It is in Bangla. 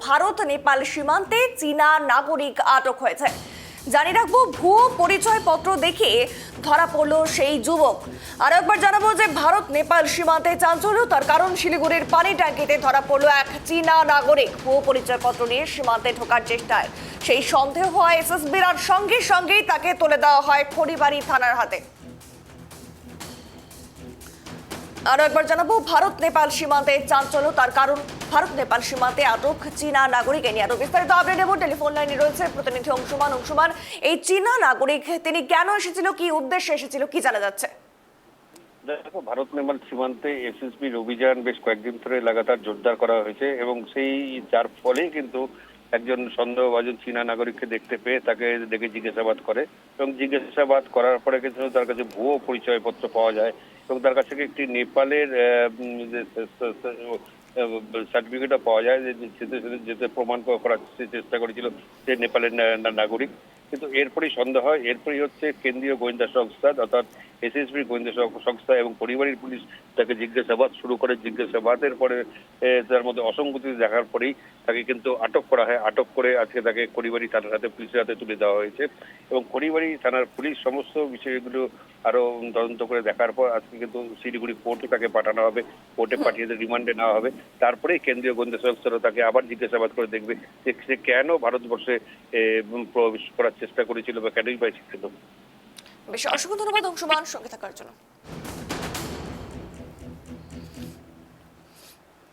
ভারত নেপাল সীমান্তে চীনা নাগরিক আটক হয়েছে। জানিয়ে রাখবো, ভুয়ো পরিচয়পত্র দেখে ধরা পড়লো সেই যুবক। আর একবার জানাবো যে ভারত নেপাল সীমান্তে চাঞ্চল্য, তার কারণ শিলিগুড়ির পানি ট্যাঙ্কিতে ধরা পড়লো এক চীনা নাগরিক ভুয়ো পরিচয়পত্র নিয়ে সীমান্তে ঢোকার চেষ্টায়। সেই সন্দেহ হয় এসএসবির, আর সঙ্গে সঙ্গেই তাকে তুলে দেওয়া হয় খড়িবাড়ি থানার হাতে। আরো একবার জানাবো, ভারত নেপাল সীমান্তে চাঞ্চল্য, তার কারণ ভারত নেপাল সীমান্তে আটক চীনা নাগরিক। নিয়ে আরো বিস্তারিত আপডেট নেব। টেলিফোন লাইনে রয়েছে প্রতিনিধি অংশুমান। এই চীনা নাগরিক তিনি কেন এসেছিল, কি উদ্দেশ্যে এসেছিল, কি জানা যাচ্ছে? দেখো, ভারত নেপাল সীমান্তে এসএসবির অভিযান বেশ কয়েকদিন ধরে লাগাতার জোরদার করা হয়েছে এবং যার ফলে কিন্তু একজন সন্দেহভাজন চীনা নাগরিককে দেখতে পেয়ে তাকে দেখে জিজ্ঞাসাবাদ করে এবং জিজ্ঞাসাবাদ করার পরে কিন্তু তার কাছে ভুয়ো পরিচয়পত্র পাওয়া যায় এবং তার কাছ থেকে একটি নেপালের সার্টিফিকেটও পাওয়া যায়, যেতে প্রমাণ করার চেষ্টা করেছিল সে নেপালের নাগরিক। কিন্তু এরপরেই সন্দেহ হয়, এরপরেই হচ্ছে কেন্দ্রীয় গোয়েন্দা সংস্থা অর্থাৎ এসএসবির গোয়েন্দা সংস্থা এবং পরিবারের পুলিশ তাকে জিজ্ঞাসাবাদ শুরু করে। জিজ্ঞাসাবাদের পরে তার মধ্যে অসঙ্গতি দেখার পরেই তাকে কিন্তু আটক করা হয়। আটক করে আজকে তাকে খড়িবাড়ি থানার হাতে, পুলিশের হাতে তুলে দেওয়া হয়েছে এবং খড়িবাড়ি থানার পুলিশ সমস্ত বিষয়গুলো আরো তদন্ত করে দেখার পর আজকে কিন্তু শিলিগুড়ি কোর্টে তাকে পাঠানো হবে। কোর্টে পাঠিয়ে রিমান্ডে নেওয়া হবে। তারপরেই কেন্দ্রীয় গোয়েন্দা সংস্থারা তাকে আবার জিজ্ঞাসাবাদ করে দেখবে যে সে কেন ভারতবর্ষে প্রবেশ করার চেষ্টা করেছিল বা কেনই বা এসেছিল। বেশ, অসংখ্য ধন্যবাদ অংশুমান সঙ্গে থাকার জন্য।